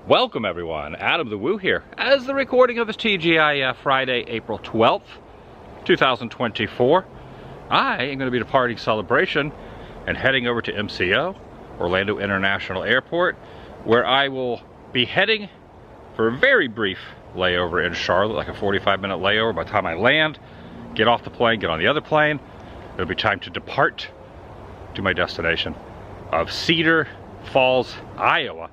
Welcome everyone, Adam the Woo here, as the recording of this TGIF Friday, April 12th, 2024. I am going to be departing Celebration and heading over to MCO, Orlando International Airport, where I will be heading for a very brief layover in Charlotte, like a 45-minute layover. By the time I land, get off the plane, get on the other plane, it'll be time to depart to my destination of Cedar Falls, Iowa.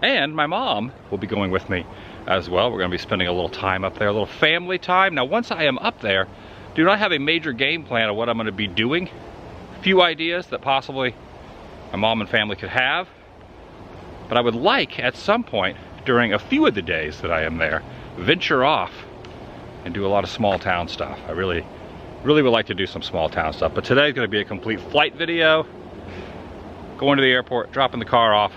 And my mom will be going with me as well. We're going to be spending a little time up there, a little family time. Now, once I am up there, do not have a major game plan of what I'm going to be doing. A few ideas that possibly my mom and family could have. But I would like, at some point, during a few of the days that I am there, venture off and do a lot of small town stuff. I really would like to do some small town stuff. But today's going to be a complete flight video. Going to the airport, dropping the car off,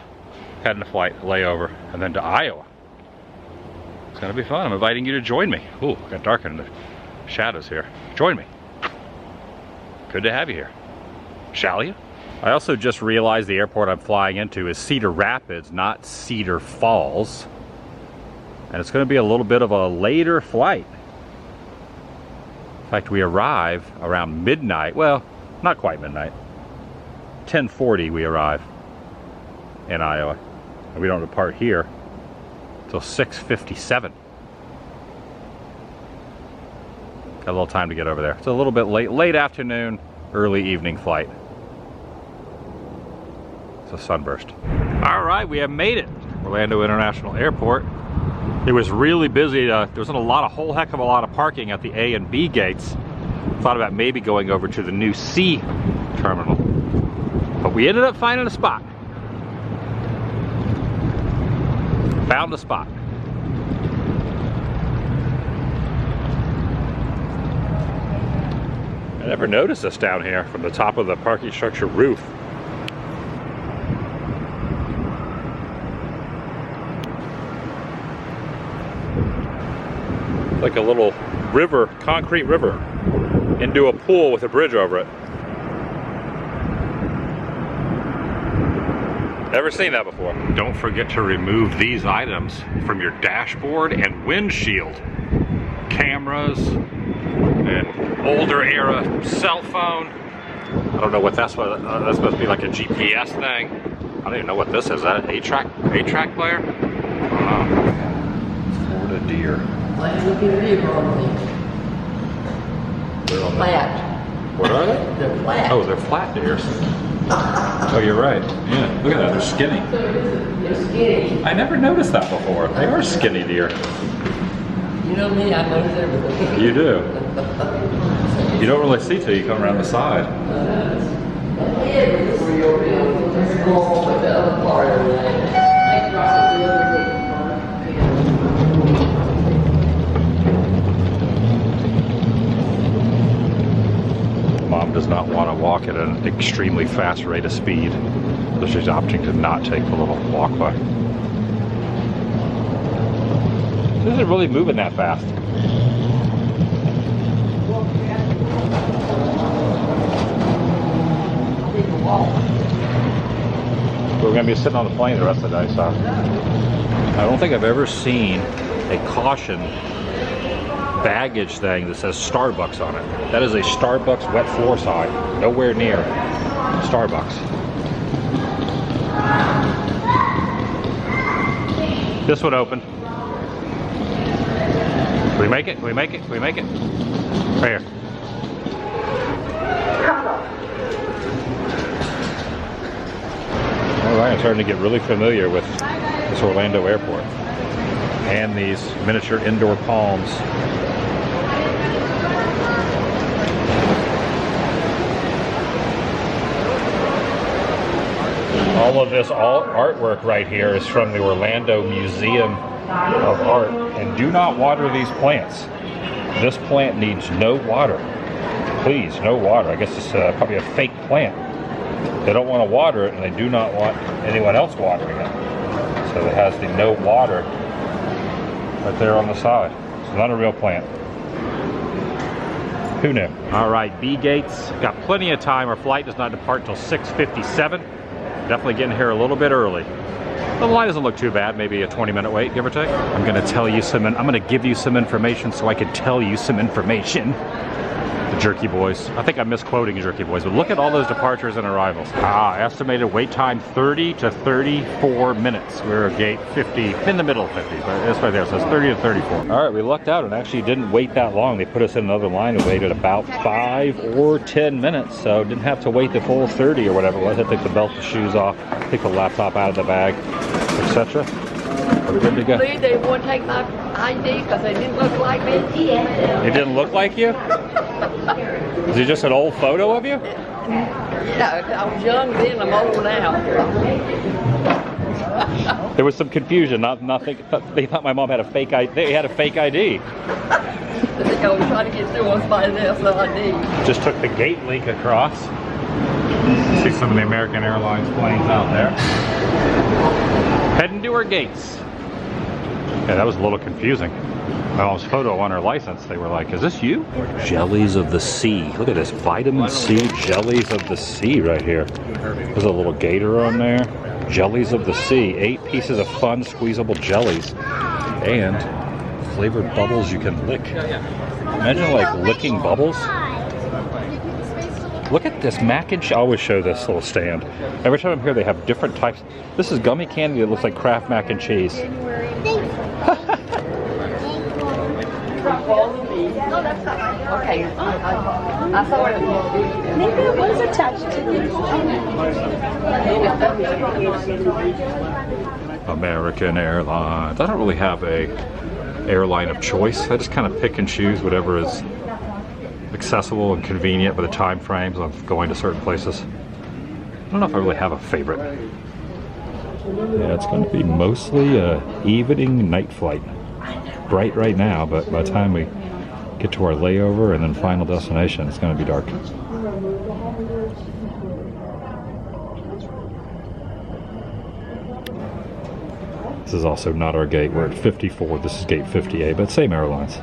heading to flight, layover, and then to Iowa. It's gonna be fun. I'm inviting you to join me. Ooh, it got dark in the shadows here. Join me. Good to have you here. Shall you? I also just realized the airport I'm flying into is Cedar Rapids, not Cedar Falls. And it's gonna be a little bit of a later flight. In fact, we arrive around midnight. Well, not quite midnight. 10:40 we arrive in Iowa. And we don't depart here until 6:57. Got a little time to get over there. It's a little bit late afternoon, early evening flight. It's a sunburst. All right, we have made it. Orlando International Airport. It was really busy. There wasn't a whole heck of a lot of parking at the A and B gates. Thought about maybe going over to the new C terminal. But we ended up finding a spot. Found a spot. I never noticed this down here from the top of the parking structure roof. Like a little river, concrete river, into a pool with a bridge over it. Never seen that before. Don't forget to remove these items from your dashboard and windshield. Cameras, an older era cell phone. I don't know what that's supposed to be, like a GPS thing. I don't even know what this is. Is that an 8-track player? I don't know. Florida deer. They're flat. What are they? They're flat. Oh, they're flat deers. Oh, you're right. Yeah, look at that. They're skinny. They're skinny. I never noticed that before. They are skinny deer. You know me, I notice everything. You do. You don't really see till you come around the side. Mom does not want to walk at an extremely fast rate of speed, so she's opting to not take the little walkway. This isn't really moving that fast. We're going to be sitting on the plane the rest of the day, so I don't think I've ever seen a caution baggage thing that says Starbucks on it. That is a Starbucks wet floor sign. Nowhere near Starbucks. This one opened. Can we make it? Can we make it? Can we make it? Right here. Alright, I'm starting to get really familiar with this Orlando airport and these miniature indoor palms. All of this artwork right here is from the Orlando Museum of Art. And do not water these plants. This plant needs no water. Please, no water. I guess it's probably a fake plant. They don't want to water it, and they do not want anyone else watering it. So it has the no water right there on the side. It's not a real plant. Who knew? All right, B gates. Got plenty of time. Our flight does not depart until 6:57. Definitely getting here a little bit early. The line doesn't look too bad, maybe a 20-minute wait, give or take. I'm gonna give you some information so I can tell you some information. The Jerky Boys. I think I'm misquoting Jerky Boys, but look at all those departures and arrivals. Estimated wait time 30 to 34 minutes. We're at gate 50, in the middle of 50, but it's right there, so it's 30 to 34. All right, we lucked out and actually didn't wait that long. They put us in another line and waited about 5 or 10 minutes, so didn't have to wait the full 30 or whatever it was. I took the belt, the shoes off, take the laptop out of the bag, etc. We're good to go. They wouldn't take my ID because they didn't look like me. It didn't look like you? Is it just an old photo of you? Yeah, I was young then, I'm old now. There was some confusion. They thought my mom had a fake ID. They had a fake ID. I think I was trying to get through on somebody else's ID. Just took the gate link across. See some of the American Airlines planes out there. Heading to our gates. Yeah, that was a little confusing. My mom's photo on her license, they were like, is this you? Jellies of the sea. Look at this, vitamin C jellies of the sea right here. There's a little gator on there. Jellies of the sea, 8 pieces of fun squeezable jellies. And flavored bubbles you can lick. Imagine like licking bubbles. Look at this mac and cheese. I always show this little stand. Every time I'm here they have different types. This is gummy candy that looks like Kraft mac and cheese. Okay, I saw it. Maybe it was attached to this. American Airlines. I don't really have a airline of choice. I just kind of pick and choose whatever is accessible and convenient by the time frames of going to certain places. I don't know if I really have a favorite. Yeah, it's going to be mostly a evening night flight. Bright right now, but by the time we get to our layover and then final destination, it's going to be dark. This is also not our gate. We're at 54. This is gate 58, but same airlines.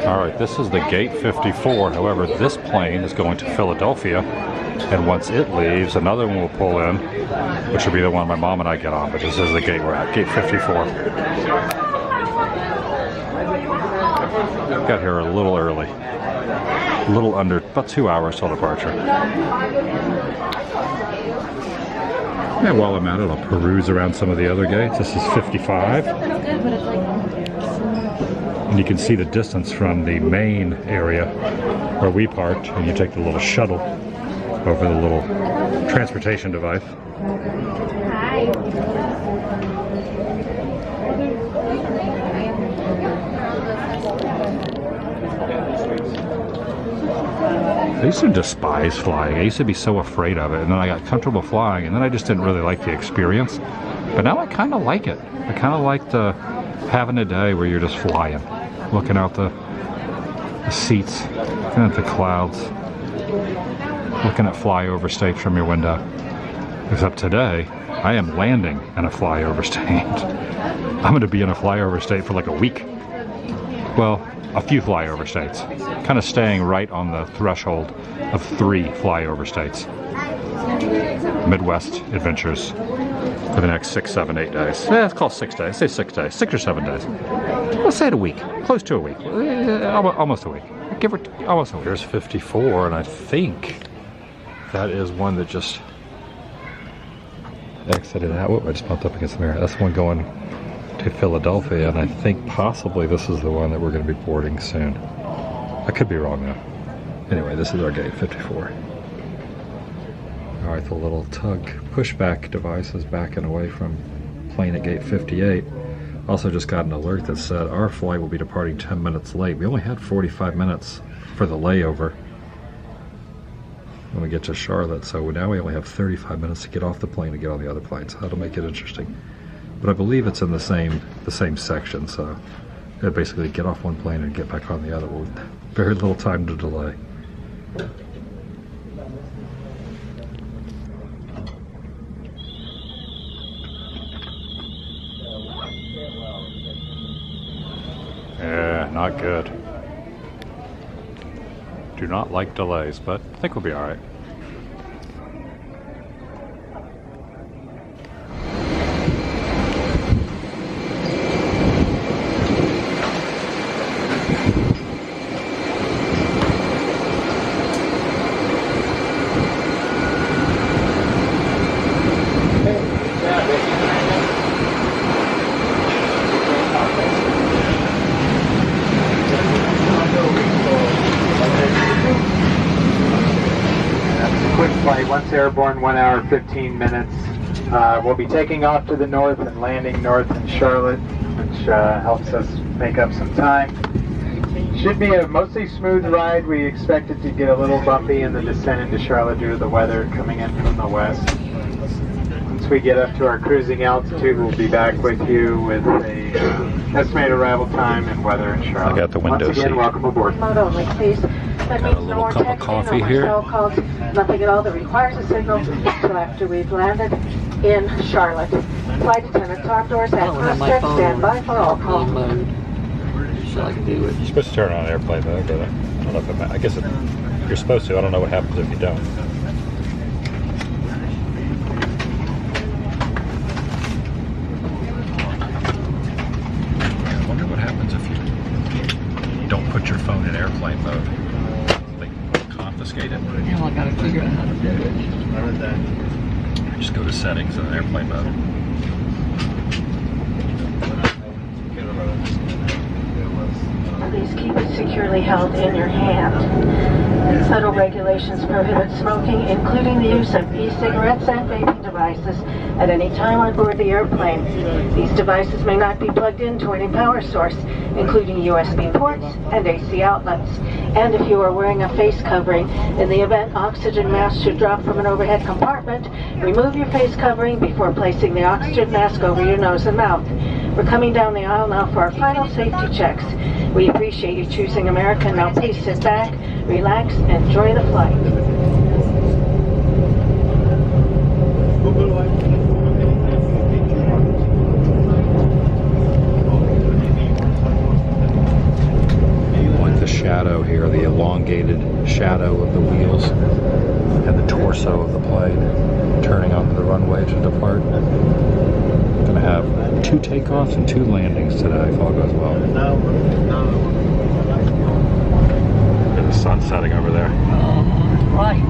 All right, this is the gate 54. However, this plane is going to Philadelphia, and once it leaves, another one will pull in, which will be the one my mom and I get on. But this is the gate we're at, gate 54. Got here a little early, a little under, about 2 hours till departure. And while I'm at it, I'll peruse around some of the other gates. This is 55. And you can see the distance from the main area where we parked, and you take the little shuttle over the little transportation device. Hi. I used to despise flying. I used to be so afraid of it, and then I got comfortable flying, and then I just didn't really like the experience. But now I kind of like it. I kind of like having a day where you're just flying, looking out the seats, looking at the clouds, looking at flyover states from your window. Except today, I am landing in a flyover state. I'm going to be in a flyover state for like a week. Well, a few flyover states. Kind of staying right on the threshold of 3 flyover states. Midwest adventures for the next 6, 7, 8 days. Yeah, let's call it 6 days. Say 6 days. 6 or 7 days. Let's say it a week. Close to a week. Almost a week. Give her almost a week. Here's 54, and I think that is one that just exited out. Whoop, I just bumped up against the mirror. That's one going to Philadelphia, and I think possibly this is the one that we're going to be boarding soon. I could be wrong though. Anyway, this is our gate 54. Alright, the little tug pushback device is backing away from plane at gate 58. Also just got an alert that said our flight will be departing 10 minutes late. We only had 45 minutes for the layover when we get to Charlotte, so now we only have 35 minutes to get off the plane and get on the other plane, so that'll make it interesting. But I believe it's in the same section, so basically get off one plane and get back on the other with very little time to delay. Yeah, not good. Do not like delays, but I think we'll be all right. airborne, 1 hour, 15 minutes. We'll be taking off to the north and landing north in Charlotte, which helps us make up some time. Should be a mostly smooth ride. We expect it to get a little bumpy in the descent into Charlotte due to the weather coming in from the west. Once we get up to our cruising altitude, we'll be back with you with a estimated arrival time and weather in Charlotte. I got the window Once again, seat. welcome aboard. Mode only, please. That Got a means no little more cup of texting, coffee no more here. cell calls, nothing at all that requires a signal until after we've landed in Charlotte. Flight attendant, top doors I at don't have first my check, phone stand by for all on calls. mode, so I can do it. You're supposed to turn on airplane mode, but I don't know if it, I guess you're supposed to. I don't know what happens if you don't. I wonder what happens if you don't put your phone in airplane mode. They confiscate it. Now I gotta figure out how to do it. Just go to settings and airplane mode. Please keep it securely held in your hand. Federal regulations prohibit smoking, including the use of e-cigarettes and vaping devices at any time on board the airplane. These devices may not be plugged into any power source, including USB ports and AC outlets. And if you are wearing a face covering, in the event oxygen masks should drop from an overhead compartment, remove your face covering before placing the oxygen mask over your nose and mouth. We're coming down the aisle now for our final safety checks. We appreciate you choosing American. Now please sit back, relax, and enjoy the flight. Like the shadow here, the elongated shadow of the wheels and the torso of the plane turning onto the runway to depart. Gonna have 2 takeoffs and 2 landings today if all goes well. The sun's setting over there. Right.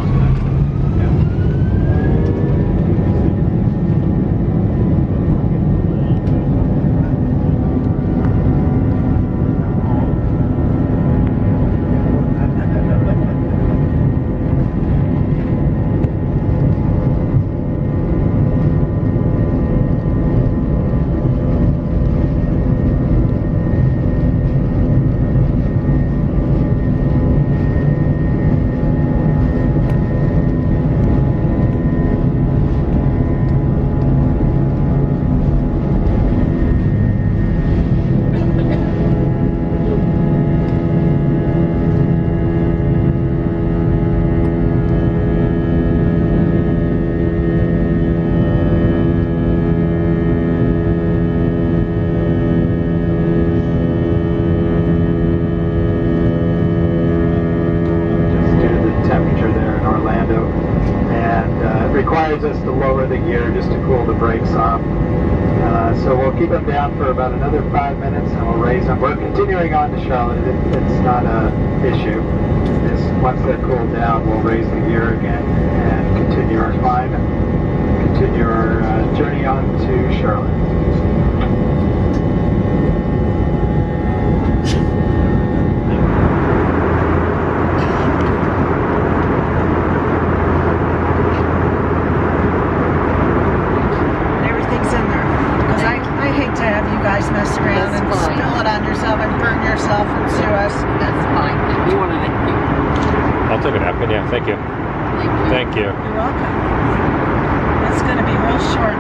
requires us to lower the gear just to cool the brakes off. So we'll keep them down for about another 5 minutes and we'll raise them. We're continuing on to Charlotte. It's not an issue. Once they're cooled down, we'll raise the gear again and continue our climb and continue our journey on to Charlotte. Mess around and spill it on yourself and burn yourself and sue us. That's fine. If you want to thank you. I'll take a napkin, yeah, thank you. Thank you. You're welcome. It's going to be real short.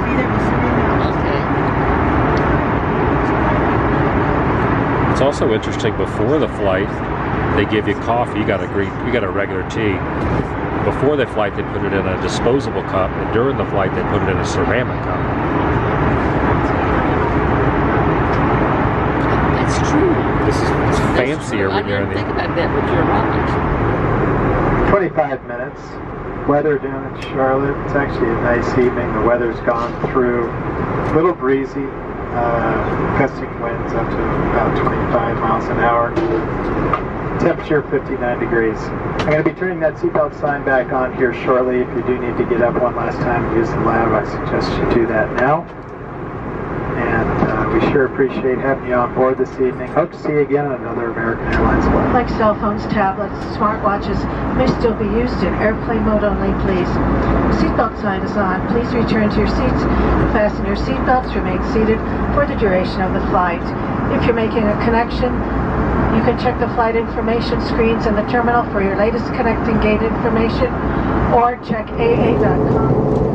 Be there before you know. Okay. It's also interesting, before the flight, they give you coffee. You got a regular tea. Before the flight, they put it in a disposable cup, and during the flight, they put it in a ceramic cup. It's fancier when you're in the... I didn't think about that with your ride. 25 minutes. Weather down in Charlotte. It's actually a nice evening. The weather's gone through. A little breezy. Gusting winds up to about 25 miles an hour. Temperature 59 degrees. I'm going to be turning that seatbelt sign back on here shortly. If you do need to get up one last time and use the lab, I suggest you do that now. And We sure appreciate having you on board this evening. Hope to see you again on another American Airlines flight. Like cell phones, tablets, smartwatches may still be used in airplane mode only, please. Seatbelt sign is on. Please return to your seats and fasten your seatbelts. Remain seated for the duration of the flight. If you're making a connection, you can check the flight information screens in the terminal for your latest connecting gate information, or check AA.com.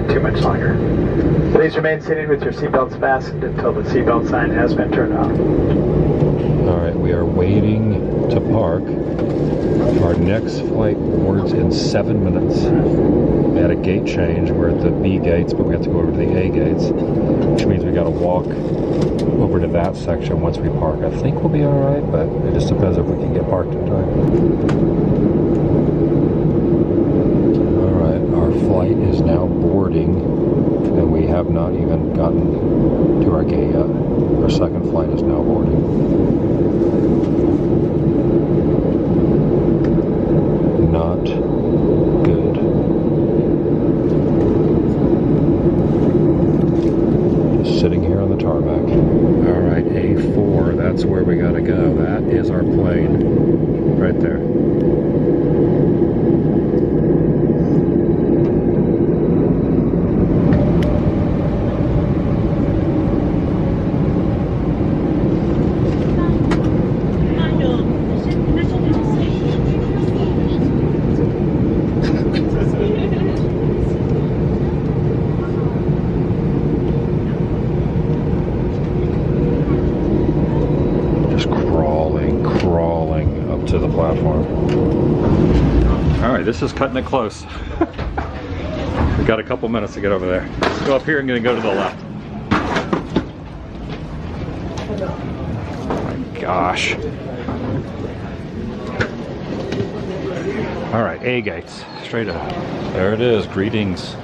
Too much longer. Please remain seated with your seatbelts fastened until the seatbelt sign has been turned off. Alright, we are waiting to park. Our next flight boards in 7 minutes. We had a gate change. We're at the B gates, but we have to go over to the A gates, which means we got to walk over to that section once we park. I think we'll be alright, but it just depends if we can get parked in time. Our flight is now boarding, and we have not even gotten to our gate yet. Our second flight is now boarding. Not good. Just sitting here on the tarmac. Alright, A4, that's where we gotta go. That is our plane. Right there. To the platform. Alright, this is cutting it close. We've got a couple minutes to get over there. Let's go up here and gonna go to the left. Oh my gosh. Alright, A gates. Straight up. There it is. Greetings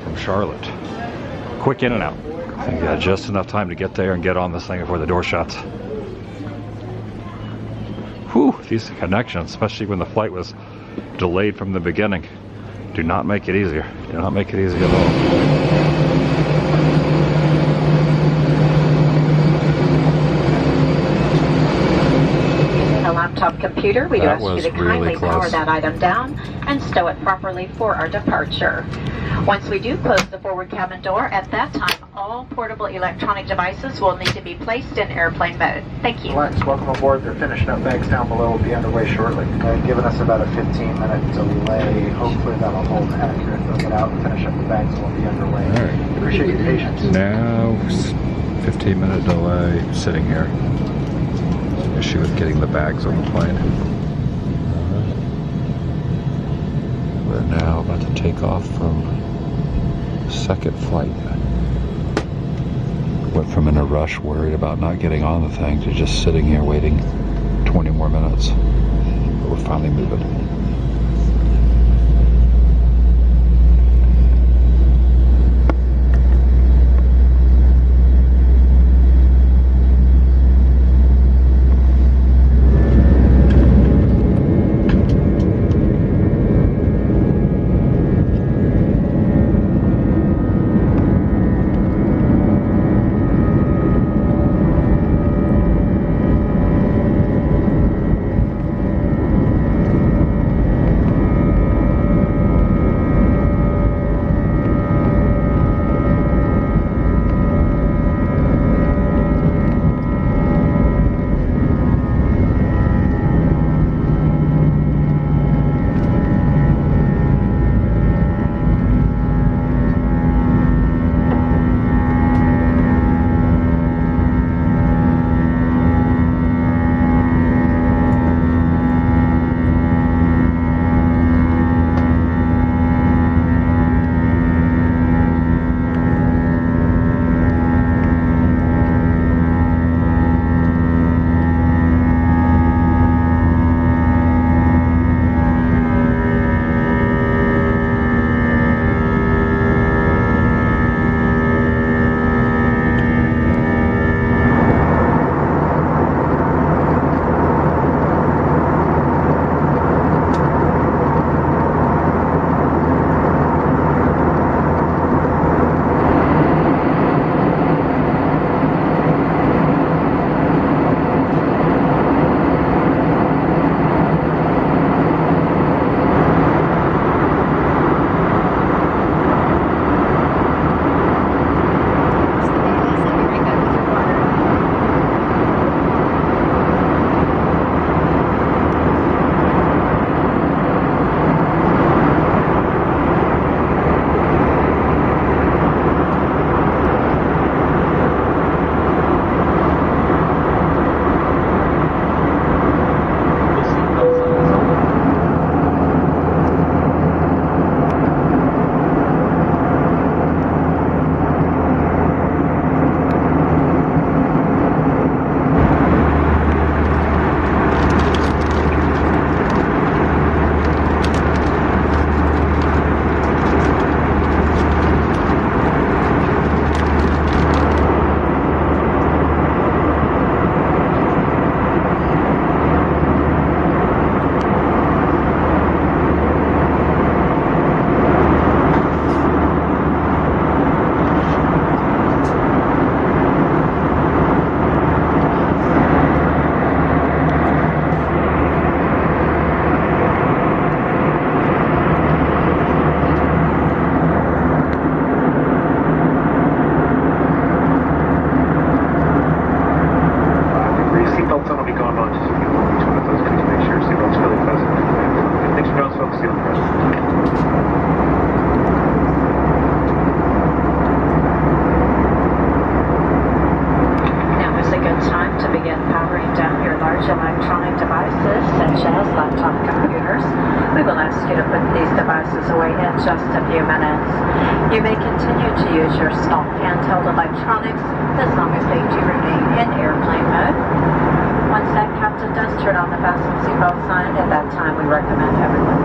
from Charlotte. Quick in and out. I think we got just enough time to get there and get on this thing before the door shuts. Whew, these connections, especially when the flight was delayed from the beginning, do not make it easier. Do not make it easy at all. Laptop computer, we do That ask you was to kindly really power close. that item down and stow it properly for our departure. Once we do close the forward cabin door, at that time all portable electronic devices will need to be placed in airplane mode. Thank you. Airlines, welcome aboard. They're finishing up bags down below. Will be underway shortly. They've given us about a 15-minute delay. Hopefully that'll hold accurate. They'll get out and finish up the bags and we'll be underway. All right. Appreciate your patience. Now, 15-minute delay, sitting here. issue with getting the bags on the plane. We're now about to take off from second flight. Went from in a rush, worried about not getting on the thing, to just sitting here waiting 20 more minutes. But we're finally moving. just a few minutes. You may continue to use your small handheld electronics as long as they do remain in airplane mode. Once that captain does turn on the fasten seatbelt sign, at that time we recommend everyone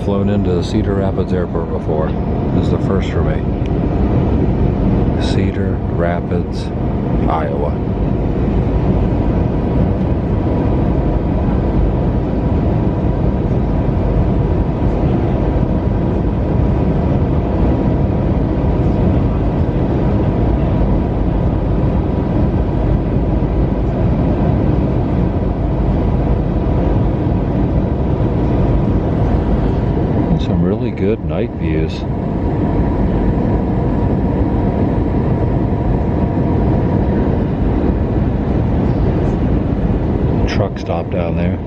flown into Cedar Rapids Airport before. This is the first for me. Cedar Rapids, Iowa. Some really good night views. Truck stop down there.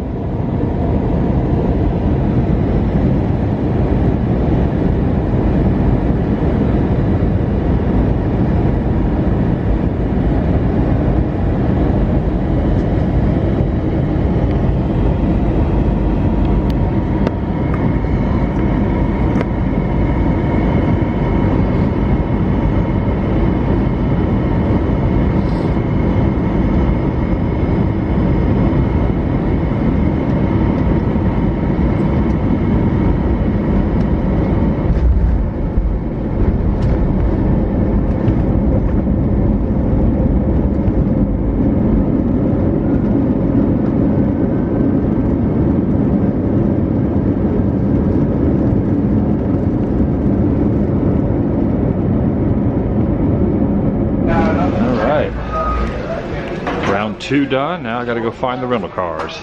Round 2 done. Now I gotta go find the rental cars.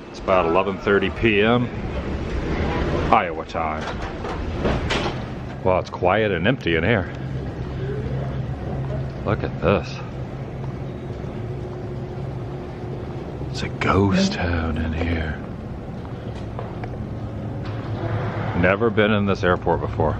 It's about 11:30 p.m. Iowa time. Well, it's quiet and empty in here. Look at this. It's a ghost town in here. Never been in this airport before.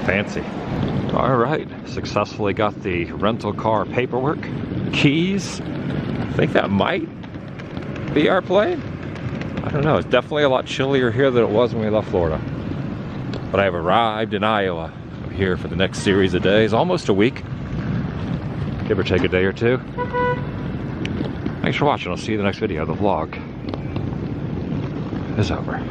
Fancy. All right, successfully got the rental car paperwork, keys. I think that might be our plane. I don't know, it's definitely a lot chillier here than it was when we left Florida. But I have arrived in Iowa. I'm here for the next series of days, almost a week. Give or take a day or two. Thanks for watching, I'll see you in the next video. The vlog is over.